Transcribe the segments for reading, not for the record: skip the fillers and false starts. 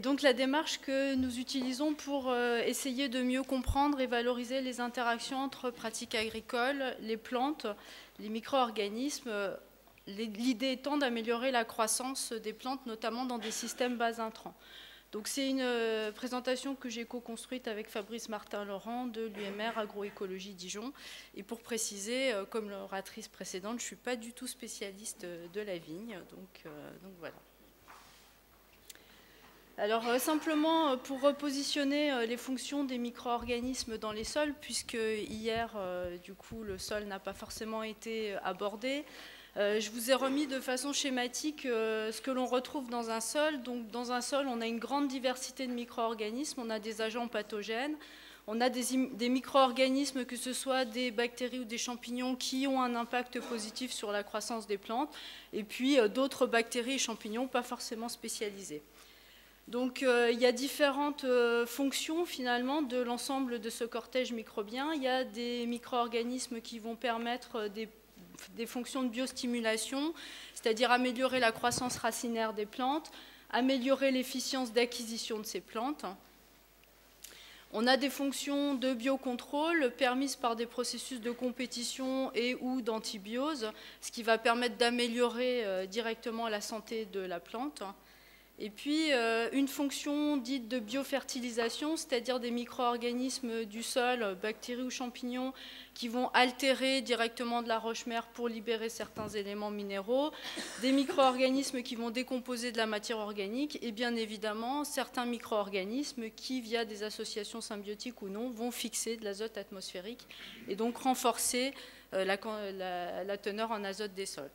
donc la démarche que nous utilisons pour essayer de mieux comprendre et valoriser les interactions entre pratiques agricoles, les plantes, les micro-organismes, l'idée étant d'améliorer la croissance des plantes, notamment dans des systèmes bas intrants. Donc c'est une présentation que j'ai co-construite avec Fabrice Martin-Laurent de l'UMR Agroécologie Dijon. Et pour préciser, comme l'oratrice précédente, je ne suis pas du tout spécialiste de la vigne, donc voilà. Alors simplement pour repositionner les fonctions des micro-organismes dans les sols, puisque hier, du coup, le sol n'a pas forcément été abordé. Je vous ai remis de façon schématique ce que l'on retrouve dans un sol. Donc dans un sol, on a une grande diversité de micro-organismes, on a des agents pathogènes, on a des micro-organismes, que ce soit des bactéries ou des champignons, qui ont un impact positif sur la croissance des plantes, et puis d'autres bactéries et champignons pas forcément spécialisés. Donc il y a différentes fonctions finalement de l'ensemble de ce cortège microbien. Il y a des micro-organismes qui vont permettre des fonctions de biostimulation, c'est-à-dire améliorer la croissance racinaire des plantes, améliorer l'efficience d'acquisition de ces plantes. On a des fonctions de biocontrôle permises par des processus de compétition et ou d'antibiose, ce qui va permettre d'améliorer directement la santé de la plante. Et puis une fonction dite de biofertilisation, c'est-à-dire des micro-organismes du sol, bactéries ou champignons, qui vont altérer directement de la roche-mère pour libérer certains éléments minéraux, des micro-organismes qui vont décomposer de la matière organique, et bien évidemment certains micro-organismes qui, via des associations symbiotiques ou non, vont fixer de l'azote atmosphérique et donc renforcer la teneur en azote des sols.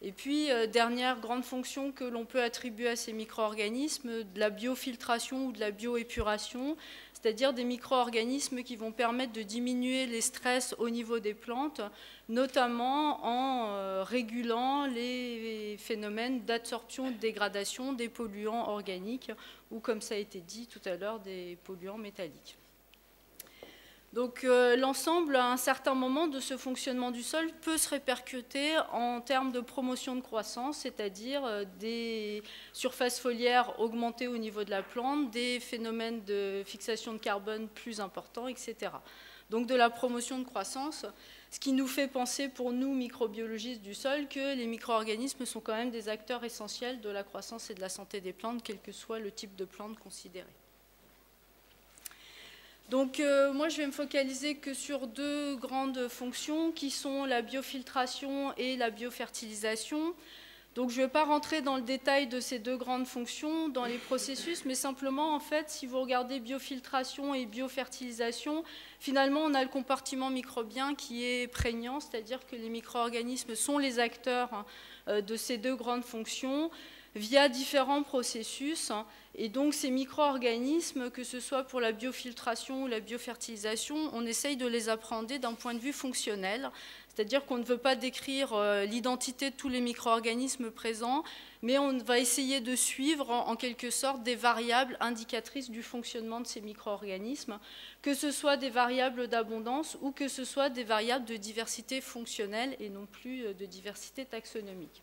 Et puis, dernière grande fonction que l'on peut attribuer à ces micro-organismes, de la biofiltration ou de la bioépuration, c'est-à-dire des micro-organismes qui vont permettre de diminuer les stress au niveau des plantes, notamment en régulant les phénomènes d'absorption et de dégradation des polluants organiques ou, comme ça a été dit tout à l'heure, des polluants métalliques. Donc l'ensemble, à un certain moment de ce fonctionnement du sol, peut se répercuter en termes de promotion de croissance, c'est-à-dire des surfaces foliaires augmentées au niveau de la plante, des phénomènes de fixation de carbone plus importants, etc. Donc de la promotion de croissance, ce qui nous fait penser pour nous, microbiologistes du sol, que les micro-organismes sont quand même des acteurs essentiels de la croissance et de la santé des plantes, quel que soit le type de plante considéré. Donc moi je vais me focaliser que sur deux grandes fonctions qui sont la biofiltration et la biofertilisation. Donc je ne vais pas rentrer dans le détail de ces deux grandes fonctions dans les processus, mais simplement en fait si vous regardez biofiltration et biofertilisation, finalement on a le compartiment microbien qui est prégnant, c'est-à-dire que les micro-organismes sont les acteurs de ces deux grandes fonctions via différents processus. Et donc ces micro-organismes, que ce soit pour la biofiltration ou la biofertilisation, on essaye de les appréhender d'un point de vue fonctionnel, c'est-à-dire qu'on ne veut pas décrire l'identité de tous les micro-organismes présents, mais on va essayer de suivre en quelque sorte des variables indicatrices du fonctionnement de ces micro-organismes, que ce soit des variables d'abondance ou que ce soit des variables de diversité fonctionnelle et non plus de diversité taxonomique.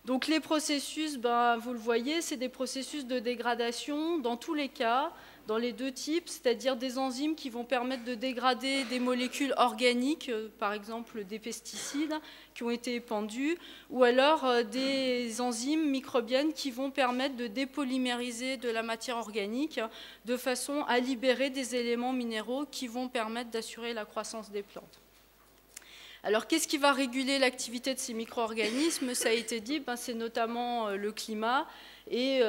Donc les processus, vous le voyez, c'est des processus de dégradation dans tous les cas, dans les deux types, c'est-à-dire des enzymes qui vont permettre de dégrader des molécules organiques, par exemple des pesticides qui ont été épandus, ou alors des enzymes microbiennes qui vont permettre de dépolymériser de la matière organique de façon à libérer des éléments minéraux qui vont permettre d'assurer la croissance des plantes. Alors, qu'est-ce qui va réguler l'activité de ces micro-organismes? Ça a été dit, c'est notamment le climat et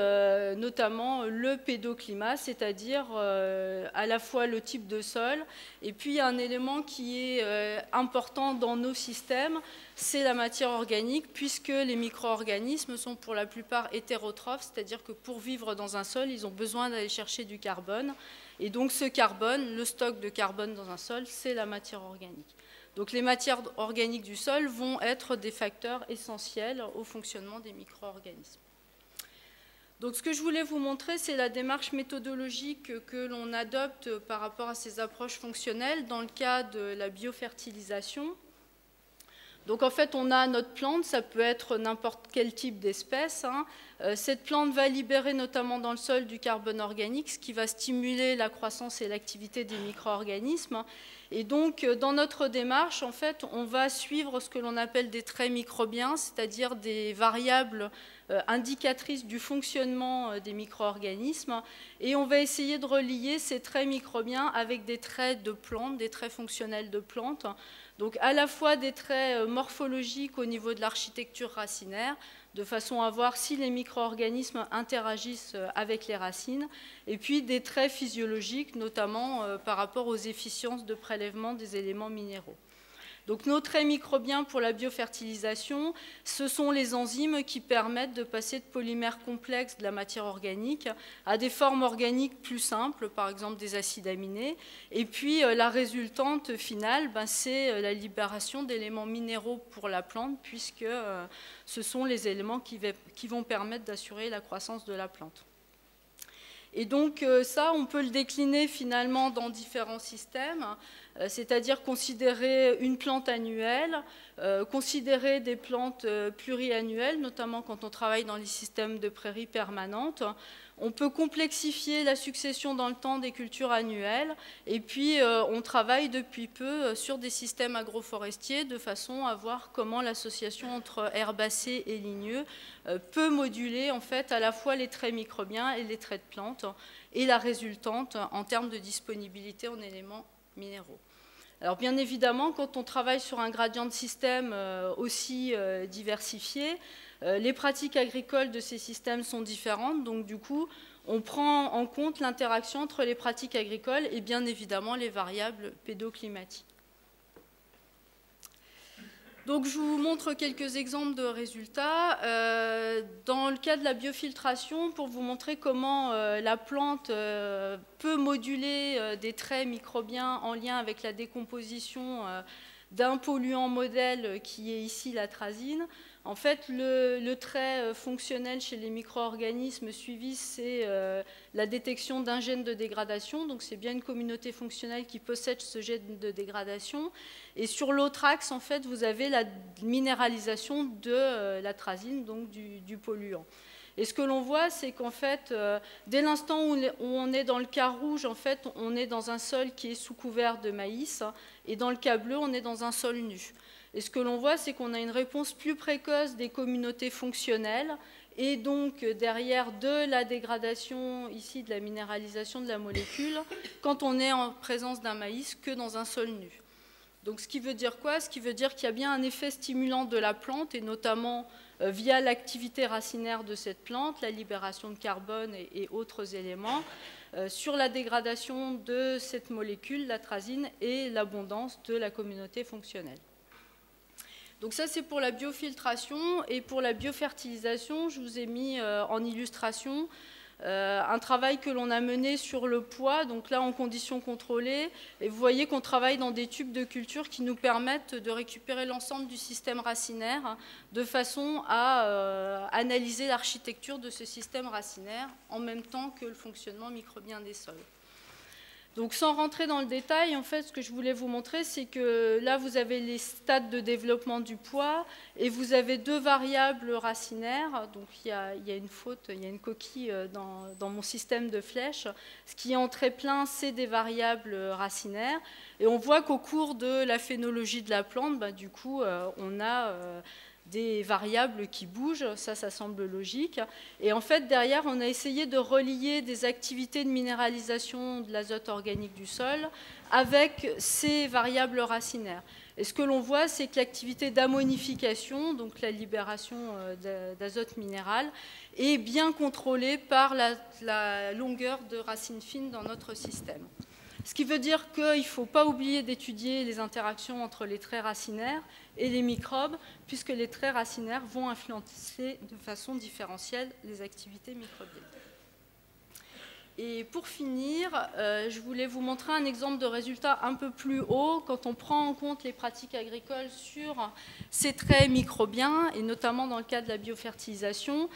notamment le pédoclimat, c'est-à-dire à la fois le type de sol. Et puis, il y a un élément qui est important dans nos systèmes, c'est la matière organique, puisque les micro-organismes sont pour la plupart hétérotrophes, c'est-à-dire que pour vivre dans un sol, ils ont besoin d'aller chercher du carbone. Et donc, ce carbone, le stock de carbone dans un sol, c'est la matière organique. Donc les matières organiques du sol vont être des facteurs essentiels au fonctionnement des micro-organismes. Donc ce que je voulais vous montrer, c'est la démarche méthodologique que l'on adopte par rapport à ces approches fonctionnelles dans le cas de la biofertilisation. Donc en fait, on a notre plante, ça peut être n'importe quel type d'espèce. Cette plante va libérer notamment dans le sol du carbone organique, ce qui va stimuler la croissance et l'activité des micro-organismes. Et donc, dans notre démarche, en fait, on va suivre ce que l'on appelle des traits microbiens, c'est-à-dire des variables indicatrices du fonctionnement des micro-organismes. Et on va essayer de relier ces traits microbiens avec des traits de plantes, des traits fonctionnels de plantes. Donc, à la fois des traits morphologiques au niveau de l'architecture racinaire, de façon à voir si les micro-organismes interagissent avec les racines, et puis des traits physiologiques, notamment par rapport aux efficiences de prélèvement des éléments minéraux. Donc nos traits microbiens pour la biofertilisation, ce sont les enzymes qui permettent de passer de polymères complexes de la matière organique à des formes organiques plus simples, par exemple des acides aminés. Et puis la résultante finale, c'est la libération d'éléments minéraux pour la plante, puisque ce sont les éléments qui vont permettre d'assurer la croissance de la plante. Et donc ça, on peut le décliner finalement dans différents systèmes, c'est-à-dire considérer une plante annuelle, considérer des plantes pluriannuelles, notamment quand on travaille dans les systèmes de prairies permanentes. On peut complexifier la succession dans le temps des cultures annuelles, et puis on travaille depuis peu sur des systèmes agroforestiers de façon à voir comment l'association entre herbacées et ligneux peut moduler en fait à la fois les traits microbiens et les traits de plantes et la résultante en termes de disponibilité en éléments minéraux. Alors bien évidemment, quand on travaille sur un gradient de système aussi diversifié, les pratiques agricoles de ces systèmes sont différentes, donc du coup, on prend en compte l'interaction entre les pratiques agricoles et bien évidemment les variables pédoclimatiques. Donc je vous montre quelques exemples de résultats. Dans le cas de la biofiltration, pour vous montrer comment la plante peut moduler des traits microbiens en lien avec la décomposition d'un polluant modèle qui est ici l'atrazine. En fait, le trait fonctionnel chez les micro-organismes suivis, c'est la détection d'un gène de dégradation. Donc, c'est bien une communauté fonctionnelle qui possède ce gène de dégradation. Et sur l'autre axe, en fait, vous avez la minéralisation de l'atrazine, donc du polluant. Et ce que l'on voit, c'est qu'en fait, dès l'instant où on est dans le cas rouge, en fait, on est dans un sol qui est sous couvert de maïs, et dans le cas bleu, on est dans un sol nu. Et ce que l'on voit, c'est qu'on a une réponse plus précoce des communautés fonctionnelles, et donc derrière de la dégradation, ici de la minéralisation de la molécule, quand on est en présence d'un maïs que dans un sol nu. Donc ce qui veut dire quoi? Ce qui veut dire qu'il y a bien un effet stimulant de la plante, et notamment via l'activité racinaire de cette plante, la libération de carbone et autres éléments, sur la dégradation de cette molécule, l'atrazine, et l'abondance de la communauté fonctionnelle. Donc ça, c'est pour la biofiltration, et pour la biofertilisation, je vous ai mis en illustration un travail que l'on a mené sur le poids, donc là en conditions contrôlées, et vous voyez qu'on travaille dans des tubes de culture qui nous permettent de récupérer l'ensemble du système racinaire de façon à analyser l'architecture de ce système racinaire en même temps que le fonctionnement microbien des sols. Donc sans rentrer dans le détail, en fait, ce que je voulais vous montrer, c'est que là, vous avez les stades de développement du pois et vous avez deux variables racinaires. Donc il y a une faute, il y a une coquille dans mon système de flèches. Ce qui est en trait plein, c'est des variables racinaires. Et on voit qu'au cours de la phénologie de la plante, du coup, on a des variables qui bougent, ça semble logique. Et en fait, derrière, on a essayé de relier des activités de minéralisation de l'azote organique du sol avec ces variables racinaires. Et ce que l'on voit, c'est que l'activité d'ammonification, donc la libération d'azote minéral, est bien contrôlée par la longueur de racines fines dans notre système. Ce qui veut dire qu'il ne faut pas oublier d'étudier les interactions entre les traits racinaires et les microbes, puisque les traits racinaires vont influencer de façon différentielle les activités microbiennes. Et pour finir, je voulais vous montrer un exemple de résultat un peu plus haut quand on prend en compte les pratiques agricoles sur ces traits microbiens, et notamment dans le cas de la biofertilisation.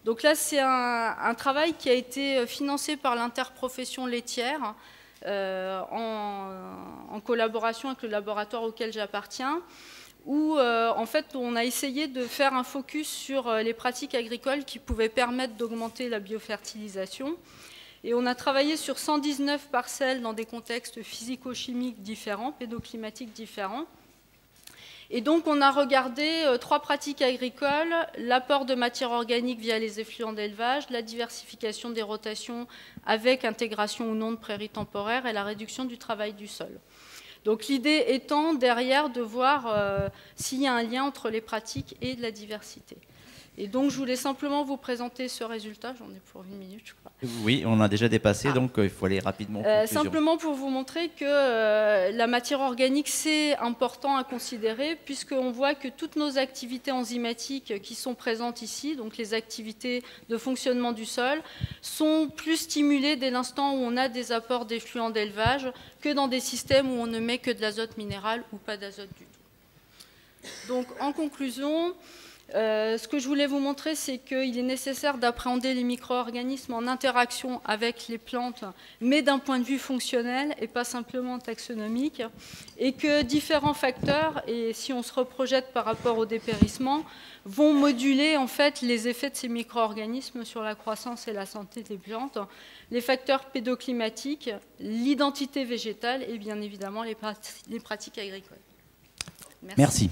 Donc là, c'est un travail qui a été financé par l'interprofession laitière. en collaboration avec le laboratoire auquel j'appartiens, où en fait on a essayé de faire un focus sur les pratiques agricoles qui pouvaient permettre d'augmenter la biofertilisation. Et on a travaillé sur 119 parcelles dans des contextes physico-chimiques différents, pédoclimatiques différents. Et donc, on a regardé 3 pratiques agricoles, l'apport de matière organique via les effluents d'élevage, la diversification des rotations avec intégration ou non de prairies temporaires et la réduction du travail du sol. Donc, l'idée étant derrière de voir s'il y a un lien entre les pratiques et de la diversité. Et donc, je voulais simplement vous présenter ce résultat. J'en ai pour 1 minute, je crois. Oui, on a déjà dépassé, donc il faut aller rapidement. Simplement pour vous montrer que la matière organique, c'est important à considérer, puisqu'on voit que toutes nos activités enzymatiques qui sont présentes ici, donc les activités de fonctionnement du sol, sont plus stimulées dès l'instant où on a des apports d'effluents d'élevage que dans des systèmes où on ne met que de l'azote minéral ou pas d'azote du tout. Donc, en conclusion, ce que je voulais vous montrer, c'est qu'il est nécessaire d'appréhender les micro-organismes en interaction avec les plantes, mais d'un point de vue fonctionnel et pas simplement taxonomique, et que différents facteurs, et si on se reprojette par rapport au dépérissement, vont moduler en fait les effets de ces micro-organismes sur la croissance et la santé des plantes, les facteurs pédoclimatiques, l'identité végétale et bien évidemment les pratiques agricoles. Merci.